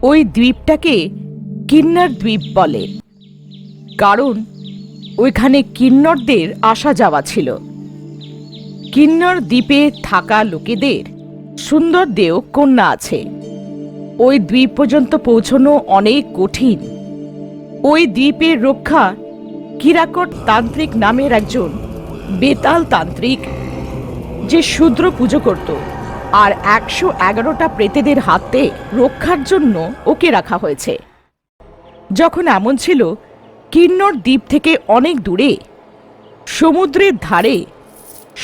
ওই দ্বীপটাকে কিন্নর দ্বীপ বলে, কারণ ওইখানে কিন্নরদের আসা যাওয়া ছিল। কিন্নর দ্বীপে থাকা লোকেদের সুন্দর দেও কন্যা আছে। ওই দ্বীপ পর্যন্ত পৌঁছানো অনেক কঠিন। ওই দ্বীপের রক্ষা কিরাকট তান্ত্রিক নামের একজন বেতাল তান্ত্রিক, যে শূদ্র পুজো করত, আর 111টা প্রেতেদের হাতে রক্ষার জন্য ওকে রাখা হয়েছে। যখন এমন ছিল, কিন্নর দ্বীপ থেকে অনেক দূরে সমুদ্রের ধারে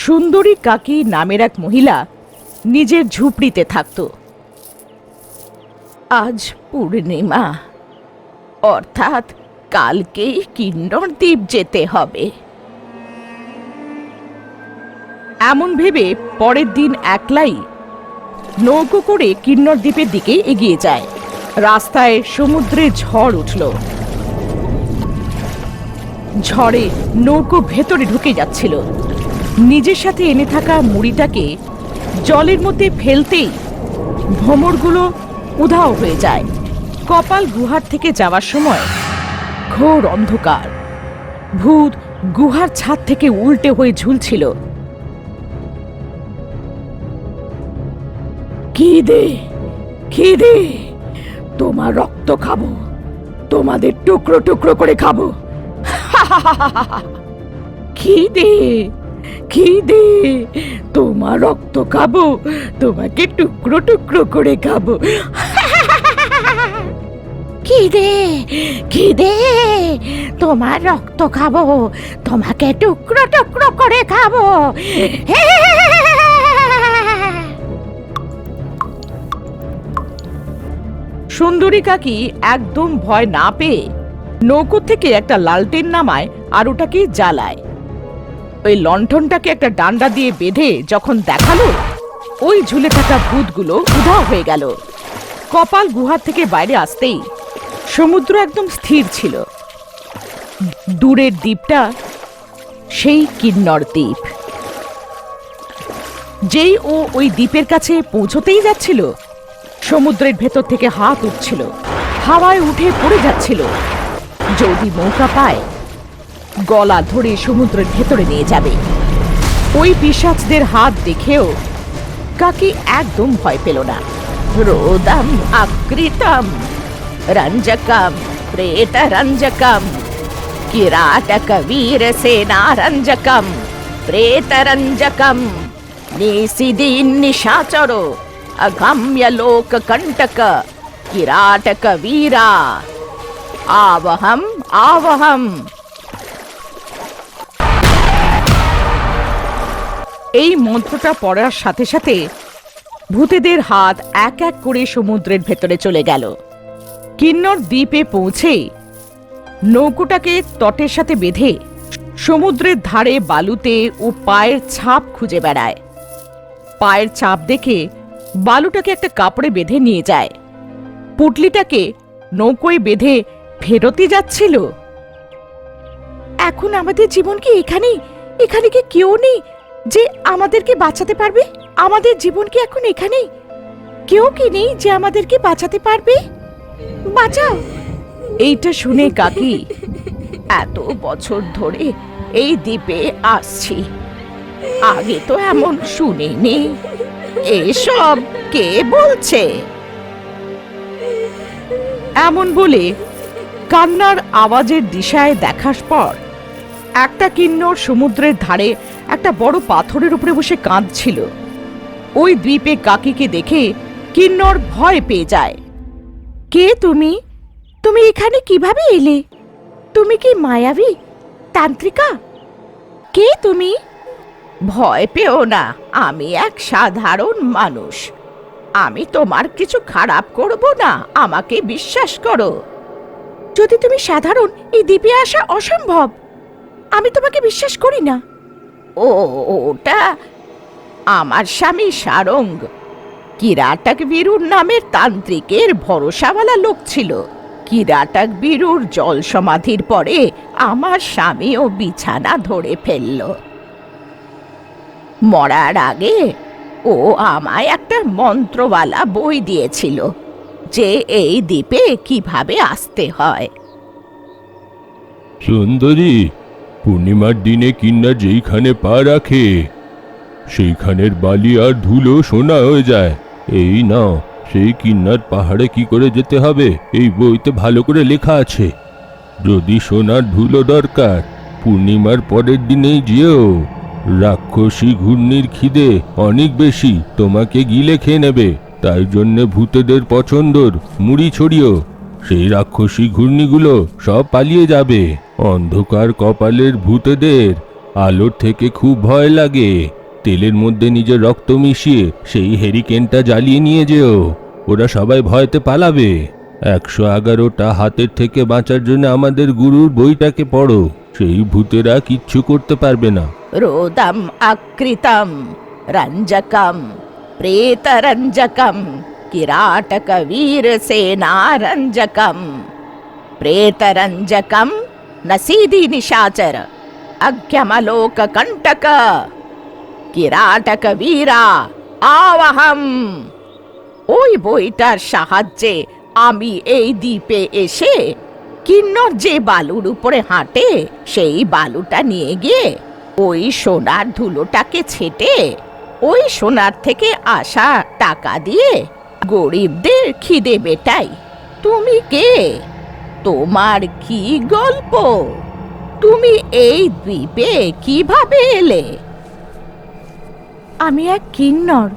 সুন্দরী কাকি নামের এক মহিলা নিজের ঝুপড়িতে থাকত। আজ পূর্ণিমা, অর্থাৎ কালকেই কিন্নর দ্বীপ যেতে হবে। এমন ভেবে পরের দিন একলাই নৌকো করে কিন্নর দ্বীপের দিকে এগিয়ে যায়। রাস্তায় সমুদ্রে ঝড় উঠল। ঝড়ে নৌকো ভেতরে ঢুকে যাচ্ছিল। নিজের সাথে এনে থাকা মুড়িটাকে জলের মধ্যে ফেলতেই ভ্রমরগুলো উধাও হয়ে যায়। কপাল গুহার থেকে যাওয়ার সময় ঘোর অন্ধকার। ভূত গুহার ছাদ থেকে উল্টে হয়ে ঝুলছিল। খিদে, তোমার রক্ত খাবো, তোমাদের টুকরো টুকরো করে খাবো। খিদে, তোমার রক্ত খাবো, তোমাকে টুকরো টুকরো করে খাবো। খিদে, তোমার রক্ত খাবো, তোমাকে টুকরো টুকরো করে খাবো। সুন্দরী কাকি একদম ভয় না পেয়ে নৌকো থেকে একটা লালটেন নামায় আর ওটাকে জ্বালায়। ওই লণ্ঠনটাকে একটা ডান্ডা দিয়ে বেঁধে যখন দেখালো, ওই ঝুলে থাকা ভূতগুলো উধাও হয়ে গেল। কপাল গুহার থেকে বাইরে আসতেই সমুদ্র একদম স্থির ছিল। দূরের দ্বীপটা সেই কিন্নর দ্বীপ। যেই ও ওই দ্বীপের কাছে পৌঁছতেই যাচ্ছিল, সমুদ্রের ভেতর থেকে হাত উঠছিল, হাওয়ায় উঠে পড়ে যাচ্ছিল। যদি মৌকা পায়, গলা ধরে সমুদ্রের ভেতরে নিয়ে যাবে। ওই পিশাচদের হাত দেখেও কাকি একদম ভয় পেল না। রোদম আকৃতম রঞ্জকম প্রেত রঞ্জকম কিরাটক বীর সেনা রঞ্জকম প্রেত রঞ্জকম নিশিদিন নিশাচর अगम्य लोक कंटक किराटक वीरा आवहम आवहम। এই মন্ত্রটা পড়ার সাথে সাথে ভূতেদের হাত এক এক করে সমুদ্রের ভেতরে চলে গেল। কিন্নর দ্বীপে পৌঁছে নৌকোটাকে তটের সাথে বেঁধে সমুদ্রের ধারে বালুতে ও পায়ের ছাপ খুঁজে বেড়ায়। পায়ের ছাপ দেখে বালুটাকে একটা কাপড়ে বেঁধে নিয়ে যায়। পুটলিটাকে নৌকোয় বেঁধে ফেরতই যাচ্ছিল। এখন আমাদের জীবন কি এখানে কি কেউ নেই যে আমাদেরকে বাঁচাতে পারবে? আমাদের জীবন কি এখন এখানেই? কেউ কি নেই যে আমাদেরকে বাঁচাতে পারবে? বাঁচাও। এইটা শুনে কাকি এত বছর ধরে এই দ্বীপে আসছি, আগে তো এমন শুনিনি। এসব কে বলছে? এমন বলে কান্নার আওয়াজের দিশায় দেখার পর একটা কিন্নর সমুদ্রের ধারে একটা বড় পাথরের উপরে বসে কাঁদছিল। ওই দ্বীপে কাকিকে দেখে কিন্নর ভয় পেয়ে যায়। কে তুমি? তুমি এখানে কিভাবে এলে? তুমি কি মায়াবী তান্ত্রিকা? কে তুমি? ভয় পেও না, আমি এক সাধারণ মানুষ। আমি তোমার কিছু খারাপ করব না, আমাকে বিশ্বাস করো। যদি তুমি সাধারণ, এই দ্বীপে আসা অসম্ভব। আমি তোমাকে বিশ্বাস করি না। ওটা আমার স্বামী সারঙ্গ, কিরাটক বীরুর নামের তান্ত্রিকের ভরসাওয়ালা লোক ছিল। কিরাটক বীরুর জল সমাধির পরে আমার স্বামীও বিছানা ধরে ফেলল। মরার আগে ও আমায় একটা মন্ত্রওয়ালা বই দিয়েছিল, যে এই দ্বীপে কিভাবে আসতে হয়। সুন্দরী, পূর্ণিমার দিনে কিন্নার যেইখানে পা রাখে সেইখানের বালি আর ধুলো সোনা হয়ে যায়। এই নাও, সেই কিন্নার পাহাড়ে কি করে যেতে হবে এই বইতে ভালো করে লেখা আছে। যদি সোনার ধুলো দরকার, পূর্ণিমার পরের দিনেই যেও। রাক্ষসী ঘূর্ণির খিদে অনেক বেশি, তোমাকে গিলে খেয়ে নেবে। তাই জন্যে ভূতেদের পছন্দর মুড়ি ছড়িও। সেই রাক্ষসী ঘূর্ণিগুলো সব পালিয়ে যাবে। অন্ধকার কপালের ভূতেদের আলোর থেকে খুব ভয় লাগে। তেলের মধ্যে নিজের রক্ত মিশিয়ে সেই হেরিকেনটা জ্বালিয়ে নিয়ে যেও। ওরা সবাই ভয়তে পালাবে। 111টা হাতের থেকে বাঁচার জন্য আমাদের গুরুর বইটাকে পড়ো। সেই ভূতেরা কিচ্ছু করতে পারবে না। রোদম আকৃতম রঞ্জকম প্রেতরঞ্জকম কিরাটক বীর সেনারঞ্জকম প্রেতরঞ্জকম নসীদি নিশাচর অজ্ঞমলোক কণ্টক কিরাটক বীরা আওয়াহম। ওই বইটার সাহায্যে আমি এই দ্বীপে এসে কিন্নর যে বালুর উপরে হাঁটে সেই বালুটা নিয়ে গিয়ে ওই সোনার ধুলোটাকে ছেটে ওই সোনার থেকে আসা টাকা দিয়ে গরিবদের খিদে মেটাই। তুমি কে? তোমার কি গল্প? তুমি এই দ্বীপে কিভাবে এলে? আমি এক কিন্নর।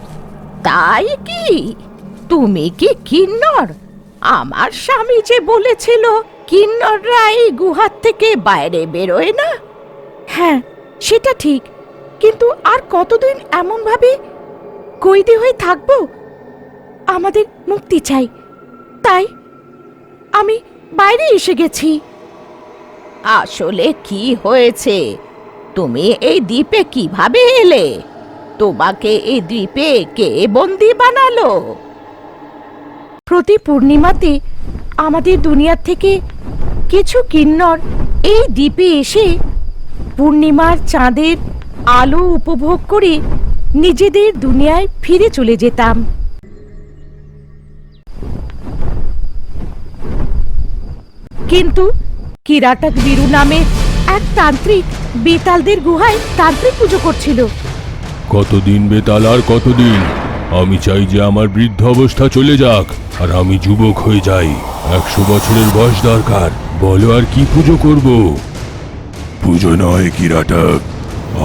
তাই কি? তুমি কি কিন্নর? আমার স্বামী যে বলেছিল কিন্নররা এই গুহার থেকে বাইরে বেরোয় না। হ্যাঁ, সেটা ঠিক, কিন্তু আর কতদিন এমন ভাবে কয়েদি হয়ে থাকবো? আমাদের মুক্তি চাই, তাই আমি বাইরে এসে গেছি। আসলে কি হয়েছে? তুমি এই দ্বীপে কিভাবে এলে? তোমাকে এই দ্বীপে কে বন্দি বানালো? প্রতি পূর্ণিমাতে আমাদের দুনিয়া থেকে কিছু কিন্নর এই দ্বীপে এসে পূর্ণিমার চাঁদের আলো উপভোগ করে নিজেদের দুনিয়ায় ফিরে চলে যেতাম। কিন্তু কিরাটক বীরু নামে এক তান্ত্রিক বেতালদের গুহায় তান্ত্রিক পুজো করছিল। কতদিন বেতাল আর কতদিন? আমি চাই যে আমার বৃদ্ধ অবস্থা চলে যাক আর আমি যুবক হয়ে যাই। 100 বছরের বয়স দরকার। বলো আর কি পুজো করব? পুজো নয় কিরাটক,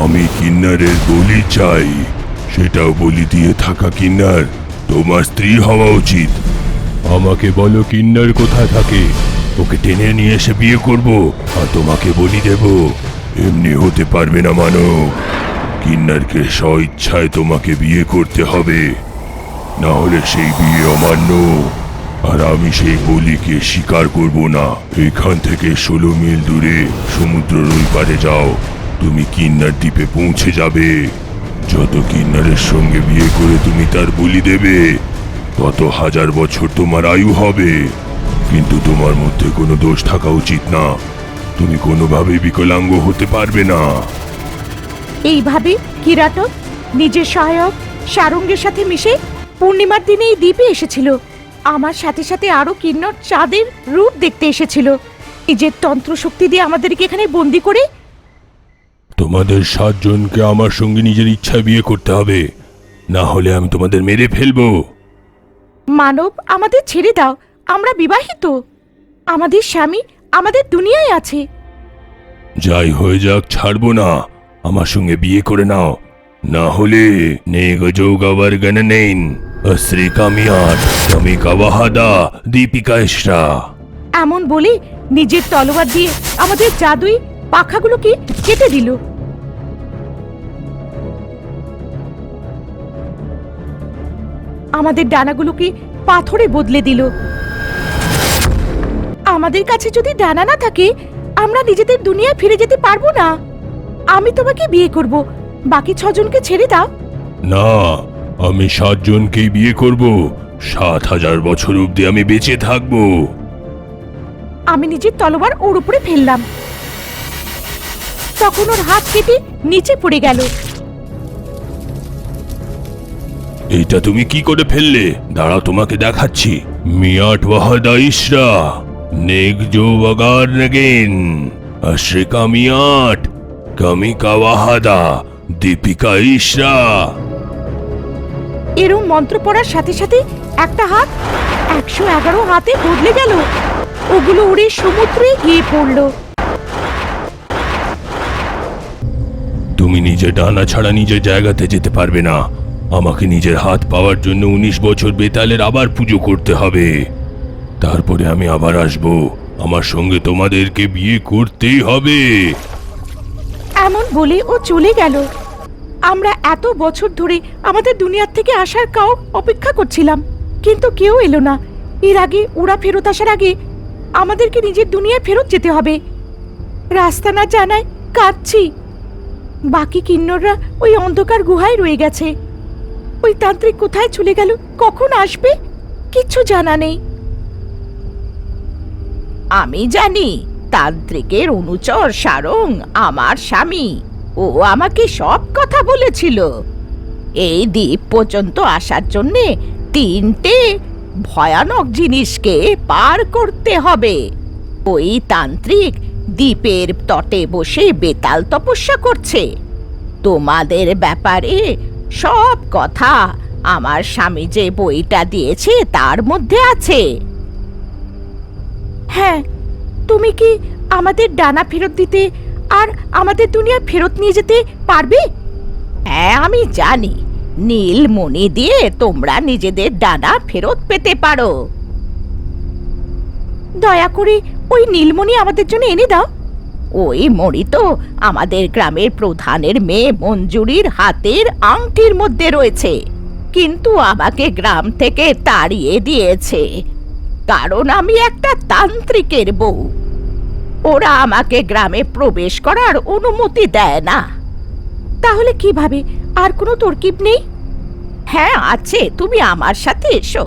আমি কিন্নারের বলি চাই। সেটাও বলি দিয়ে থাকা কিন্নার তোমার স্ত্রী হওয়া উচিত। আমাকে বলো কিন্নার কোথায় থাকে, ওকে টেনে নিয়ে এসে বিয়ে করব আর তোমাকে বলি দেব। এমনি হতে পারবে না মানব। কিন্নারকে স্বইচ্ছায় তোমাকে বিয়ে করতে হবে, না হলে সেই বিয়ে অমান্য। আর আমি সেই বলিকে স্বীকার করব না। এখান থেকে 16 মিল দূরে সমুদ্রের ওই পারে যাও, তুমি কিন্নার দ্বীপে পৌঁছে যাবে। যত কিন্নারের সঙ্গে বিয়ে করে তুমি তার বলি দেবে, তত 1000 বছর তোমার আয়ু হবে। কিন্তু তোমার মধ্যে কোনো দোষ থাকা উচিত না। তুমি কোনোভাবেই বিকলাঙ্গ হতে পারবে না। এইভাবে কিরাটক নিজের সহায়ক সারঙ্গের সাথে মিশে পূর্ণিমার দিনে এই দ্বীপে এসেছিল। আমার সাথে সাথে আরো কিন্নর চাঁদের রূপ দেখতে এসেছিল। নিজের তন্ত্র শক্তি দিয়ে আমাদেরকে এখানে বন্দি করে। তোমাদের 7 জনকে আমার সঙ্গে নিজের ইচ্ছায় বিয়ে করতে হবে, না হলে আমি তোমাদের মেরে ফেলবো। মানব, আমাদের ছেড়ে দাও, আমরা বিবাহিত। আমাদের স্বামী আমাদের দুনিয়ায় আছে। যাই হয়ে যাক, ছাড়বো না। আমার সঙ্গে বিয়ে করে নাও, না হলে নেগ যোগাবার গণনেন অশ্রী কামিয়ার তুমি কাওয়াহাদা দীপিকা ইশরা। এমন বলে নিজের তলোয়ার দিয়ে আমাদের জাদুই পাখাগুলোকে কেটে দিল। আমাদের ডানাগুলোকে পাথরে বদলে দিল। আমাদের কাছে যদি ডানা না থাকে, আমরা নিজেদের দুনিয়ায় ফিরে যেতে পারবো না। আমি তোমাকে বিয়ে করব, বাকি 6 জনকে ছেড়ে দাও। না, আমি 7 জনকেই বিয়ে করব। 7000 বছর অবধি আমি বেঁচে থাকবো। আমি নিজের তলোয়ার ওর উপরে ফেললাম, তখন ওর হাত কেটে নিচে পড়ে গেল। এইটা তুমি কি করে ফেললে? দাঁড়াও, তোমাকে দেখাচ্ছি। মিয়াট ওয়াহাদা ইসরা নেক জো ওয়াগার নেগেন আশরিকা মিয়াট কামিকা ওয়াহাদা দীপিকা ইসরা। এরম মন্ত্র পড়ার সাথে সাথে একটা হাত 111 হাতে বদলে গেল। ওগুলো উড়ে সমুদ্রে গিয়ে পড়লো। তুমি নিজে ডানা ছাড়া নিজের জায়গাতে যেতে পারবে না। আমাকে নিজের হাত পাওয়ার জন্য 19 বছর বেতালের আবার পুজো করতে হবে। তারপরে আমি আবার আসব। আমার সঙ্গে তোমাদেরকে বিয়ে করতেই হবে। এমন বলে ও চলে গেল। আমরা এত বছর ধরে আমাদের দুনিয়ার থেকে আসার কাউ অপেক্ষা করছিলাম, কিন্তু কেউ এলো না। এর আগে ওরা ফেরত আসার আগে আমাদেরকে নিজের দুনিয়ায় ফেরত যেতে হবে। রাস্তা না জানায় কাঁদছি। বাকি কিন্নররা ওই অন্ধকার গুহায় রয়ে গেছে। ওই তান্ত্রিক কোথায় চলে গেল, কখন আসবে, কিচ্ছু জানা নেই। আমি জানি তান্ত্রিকের অনুচর সারং আমার স্বামী। ও আমাকে সব কথা বলেছিল। এই দ্বীপ পর্যন্ত আসার জন্যে 3টে ভয়ানক জিনিসকে পার করতে হবে। ওই তান্ত্রিক দ্বীপের তটে বসে বেতাল তপস্যা করছে। তোমাদের ব্যাপারে সব কথা আমার স্বামী যে বইটা দিয়েছে তার মধ্যে আছে। হ্যাঁ, তুমি কি আমাদের ডানা ফেরত দিতে আর আমাদের দুনিয়া ফেরত নিয়ে যেতে পারবে? হ্যাঁ, আমি জানি। নীলমণি দিয়ে তোমরা নিজেদের ডানা ফেরত পেতে পারো। দয়া করে ওই নীলমণি আমাদের জন্য এনে দাও। ওই মণি তো আমাদের গ্রামের প্রধানের মেয়ে মঞ্জুরির হাতের আংটির মধ্যে রয়েছে, কিন্তু আমাকে গ্রাম থেকে তাড়িয়ে দিয়েছে, কারণ আমি একটা তান্ত্রিকের বউ। ওরা আমাকে গ্রামে প্রবেশ করার অনুমতি দেয় না। তাহলে কিভাবে? আর কোনো তরকিব নেই? হ্যাঁ আছে, তুমি আমার সাথে এসো।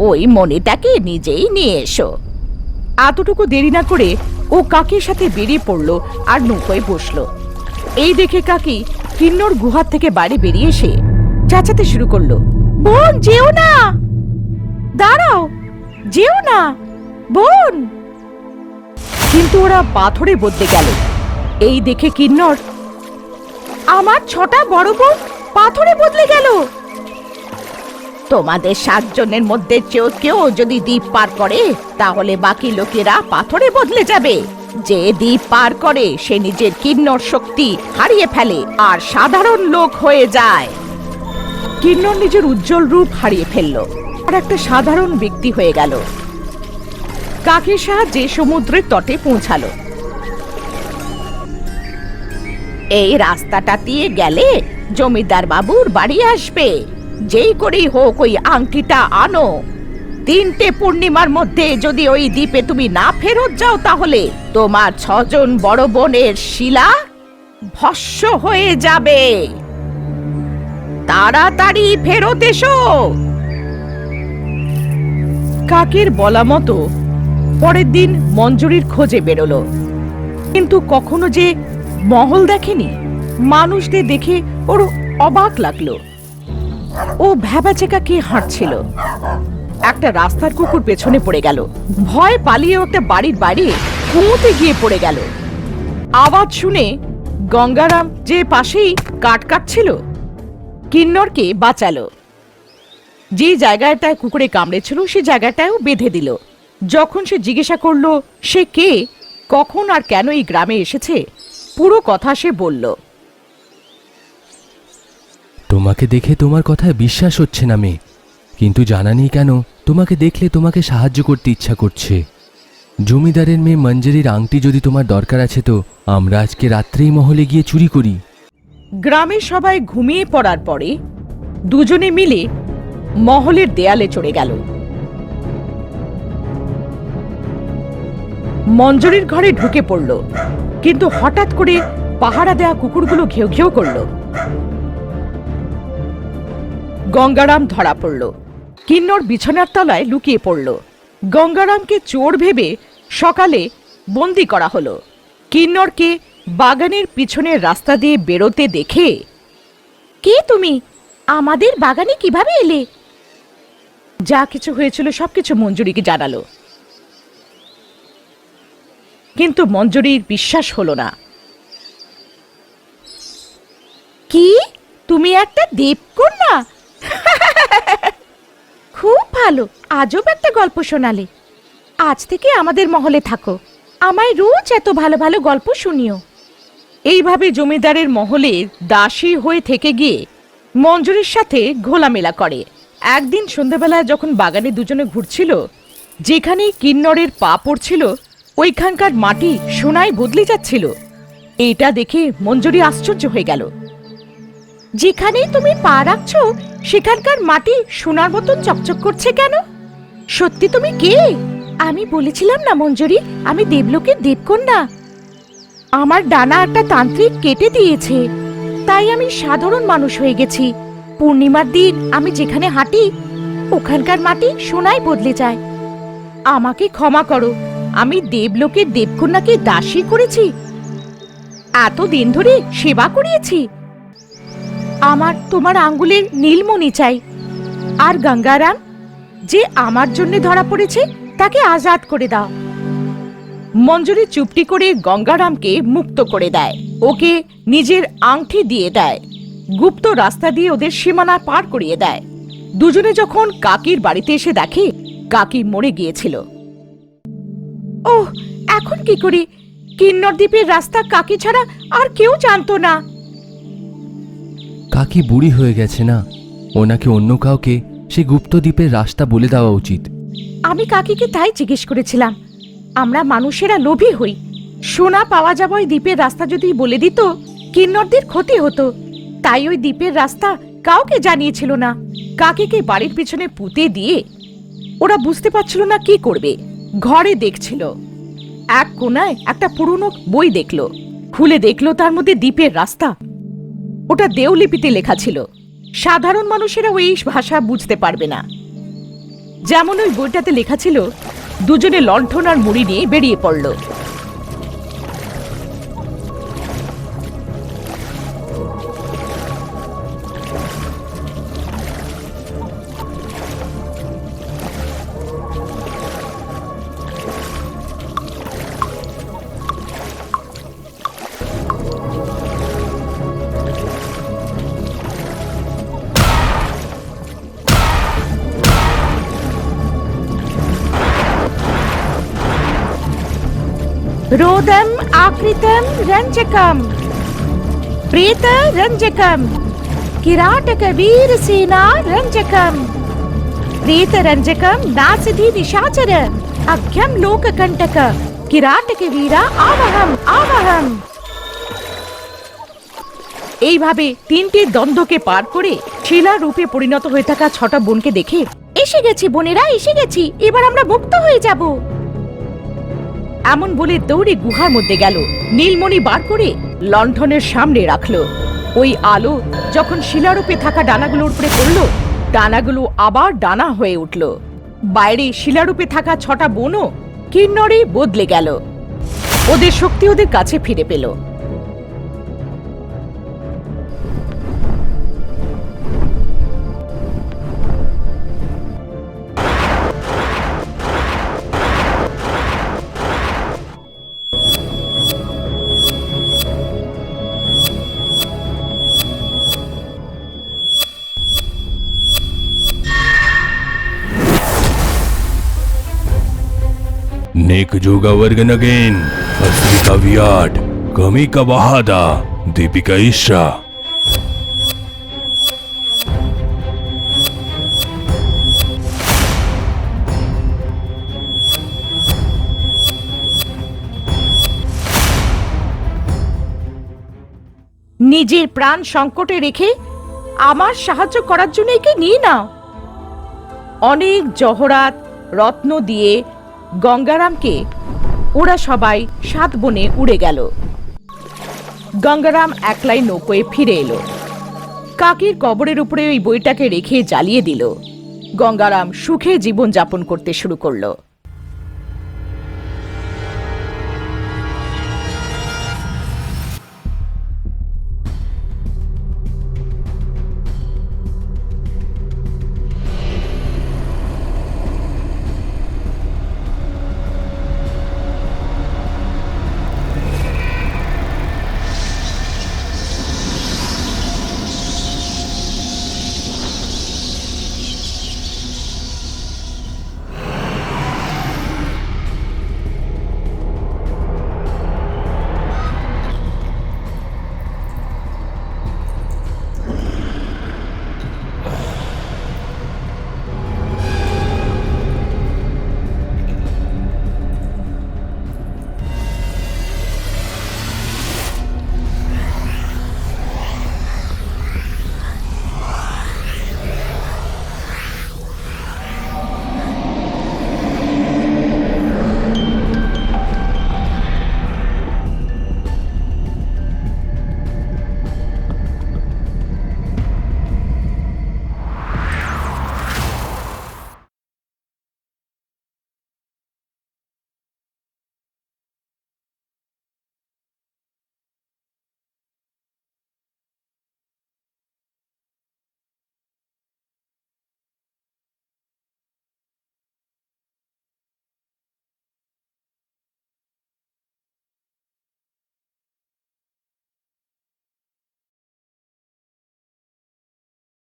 ওই মণিটাকে নিজেই নিয়ে এসো। এতটুকু দেরি না করে ও কাকির সাথে বেরিয়ে পড়লো আর নৌকোয় বসলো। এই দেখে কাকি কিন্নর গুহার থেকে বাইরে বেরিয়ে এসে চেঁচাতে শুরু করলো, বোন যেও না, দাঁড়াও, যেও না বোন। কিন্তু ওরা পাথরে বদলে গেল। এই দেখে কিন্নর, আমার 6টা বড় বোন পাথরে বদলে গেল। তোমাদের 7 জনের মধ্যে কেউ যদি দ্বীপ পার করে তাহলে বাকি লোকেরা পাথরে বদলে যাবে। যে দ্বীপ পার করে সে নিজের কিন্নর শক্তি হারিয়ে ফেলে আর সাধারণ লোক হয়ে যায়। কিন্নর নিজের উজ্জ্বল রূপ হারিয়ে ফেলল আর একটা সাধারণ ব্যক্তি হয়ে গেল। কাকের সাহায্যে সমুদ্রের তটে পৌঁছালো। এই রাস্তাটা দিয়ে গেলে জমিদার বাবুর বাড়ি আসবে। যেই করেই হোক ওই আংটিটা আনো। 3টে পূর্ণিমার মধ্যে যদি ওই দ্বীপে তুমি না ফেরত যাও তাহলে তোমার 6 জন বড় বোনের শিলা ভস্ম হয়ে যাবে। তাড়াতাড়ি ফেরত এসো। কাকের বলা মতো পরের দিন মঞ্জুরির খোঁজে বেরোলো, কিন্তু কখনো যে মহল দেখেনি। মানুষদের দেখে ওর অবাক লাগলো। ও ভ্যাবাচেকা কে হাঁটছিল। একটা রাস্তার কুকুর পেছনে পড়ে গেল। ভয় পালিয়ে একটা বাড়ির বাইরে কুঁয়োতে গিয়ে পড়ে গেল। আওয়াজ শুনে গঙ্গারাম যে পাশেই কাঠ কাটছিল কিন্নরকে বাঁচালো। যে জায়গাটায় কুকুরে কামড়েছিল সে জায়গাটাও বেঁধে দিল। যখন সে জিজ্ঞাসা করলো সে কে, কখন আর কেন এই গ্রামে এসেছে, পুরো কথা সে বলল। তোমাকে দেখে তোমার কথায় বিশ্বাস হচ্ছে না মেয়ে, কিন্তু জানা নেই কেন তোমাকে দেখলে তোমাকে সাহায্য করতে ইচ্ছা করছে। জমিদারের মেয়ে মঞ্জুরির আংটি যদি তোমার দরকার আছে তো আমরা আজকে রাত্রেই মহলে গিয়ে চুরি করি। গ্রামের সবাই ঘুমিয়ে পড়ার পরে দুজনে মিলে মহলের দেয়ালে চড়ে গেল। মঞ্জুরির ঘরে ঢুকে পড়ল, কিন্তু হঠাৎ করে পাহারা দেয়া কুকুরগুলো ঘেউ ঘেউ করল। গঙ্গারাম ধরা পড়ল। কিন্নর বিছানার তলায় লুকিয়ে পড়ল। গঙ্গারামকে চোর ভেবে সকালে বন্দি করা হলো। কিন্নরকে বাগানের পিছনের রাস্তা দিয়ে বেরোতে দেখে, কে তুমি? আমাদের বাগানে কিভাবে এলে? যা কিছু হয়েছিল সবকিছু মঞ্জুরিকে জানালো, কিন্তু মঞ্জুরির বিশ্বাস হলো না। কি, তুমি একটা দেবকন্যা? খুব ভালো, আজব একটা গল্প শোনালে। আজ থেকে আমাদের মহলে থাকো, আমায় রোজ এত ভালো ভালো গল্প শুনিও। এইভাবে জমিদারের মহলে দাসী হয়ে থেকে গিয়ে মঞ্জুরির সাথে ঘোলামেলা করে। একদিন সন্ধ্যাবেলায় যখন বাগানে দুজনে ঘুরছিল, যেখানে কিন্নরের পা পড়ছিল ওইখানকার মাটি সোনায় বদলে যাচ্ছিল। এটা দেখে মঞ্জুরি আশ্চর্য হয়ে গেল। যেখানেই তুমি পা রাখছো সেখানকার মাটি সোনার মতন চকচক করছে কেন? সত্যি তুমি কে? আমি বলেছিলাম না মঞ্জুরি, আমি দেবলোকের দেবকন্যা। আমার ডানা একটা তান্ত্রিক কেটে দিয়েছে, তাই আমি সাধারণ মানুষ হয়ে গেছি। পূর্ণিমার দিন আমি যেখানে হাঁটি ওখানকার মাটি সোনায় বদলে যায়। আমাকে ক্ষমা করো, আমি দেবলোকের দেবকন্যাকে দাসী করেছি, এতদিন ধরে সেবা করিয়েছি। আমার তোমার আঙ্গুলের নীলমণি চাই। আর গঙ্গারাম, যে আমার জন্য ধরা পড়েছে তাকে আজাদ করে দাও। মঞ্জুরি চুপটি করে গঙ্গারামকে মুক্ত করে দেয়, ওকে নিজের আংটি দিয়ে দেয়, গুপ্ত রাস্তা দিয়ে ওদের সীমানা পার করিয়ে দেয়। দুজনে যখন কাকির বাড়িতে এসে দেখে কাকি মরে গিয়েছিল। ওহ, এখন কি করি? কিন্নর দ্বীপের রাস্তা কাকি ছাড়া আর কেউ জানতো না। কাকি বুড়ি হয়ে গেছে না, ওনাকে অন্য কাউকে সে গুপ্ত দ্বীপের রাস্তা বলে দেওয়া উচিত। আমি কাকিকে তাই জিজ্ঞেস করেছিলাম। আমরা মানুষেরা লোভী হই, সোনা পাওয়া যাবে ওই দ্বীপের রাস্তা যদি বলে দিত কিন্নরদের ক্ষতি হতো, তাই ওই দ্বীপের রাস্তা কাউকে জানিয়েছিল না। কাকিকে বাড়ির পিছনে পুঁতে দিয়ে ওরা বুঝতে পারছিল না কি করবে। ঘরে দেখছিল, এক কোনায় একটা পুরনো বই দেখলো, খুলে দেখলো তার মধ্যে দ্বীপের রাস্তা। ওটা দেওলিপিতে লেখা ছিল, সাধারণ মানুষেরা ওই ভাষা বুঝতে পারবে না। যেমন ওই বইটাতে লেখা ছিল, দুজনে লণ্ঠন আর মুড়ি নিয়ে বেরিয়ে পড়ল। रोदम आकृतम रंजकम प्रेत रंजकम किराटक वीर सेना रंजकम प्रेत रंजकम नासिधि निशाचर अख्यम लोककंटक किराटक वीरा आवहम आवहम। এইভাবে তিনটি দ্বন্দ্বকে পার করে শিলা রূপে পরিণত হয়ে থাকা ৬টা বোনকে দেখে, এসে গেছি বোনেরা, এসে গেছি, এবার আমরা মুক্ত হয়ে যাব। এমন বলে দৌড়ে গুহার মধ্যে গেল, নীলমণি বার করে লণ্ঠনের সামনে রাখলো। ওই আলো যখন শিলারূপে থাকা ডানাগুলোর উপরে পড়ল, ডানাগুলো আবার ডানা হয়ে উঠল। বাইরে শিলারূপে থাকা ৬টা বোনও কিন্নরে বদলে গেল, ওদের শক্তি ওদের কাছে ফিরে পেল। नेक जोगा वर्गन अगेन अस्त्रिका वियाट कमी का बहादा दीपिका ईशा। নিজের প্রাণ সংকটে রেখে আমার সাহায্য করার জন্য একে নিয়ে নাও। অনেক জহরাত রত্ন দিয়ে গঙ্গারামকে ওরা সবাই 7 বনে উড়ে গেল। গঙ্গারাম একলাই নৌকোয় ফিরে এলো, কাকির কবরের উপরে ওই বইটাকে রেখে জ্বালিয়ে দিল। গঙ্গারাম সুখে জীবন যাপন করতে শুরু করলো।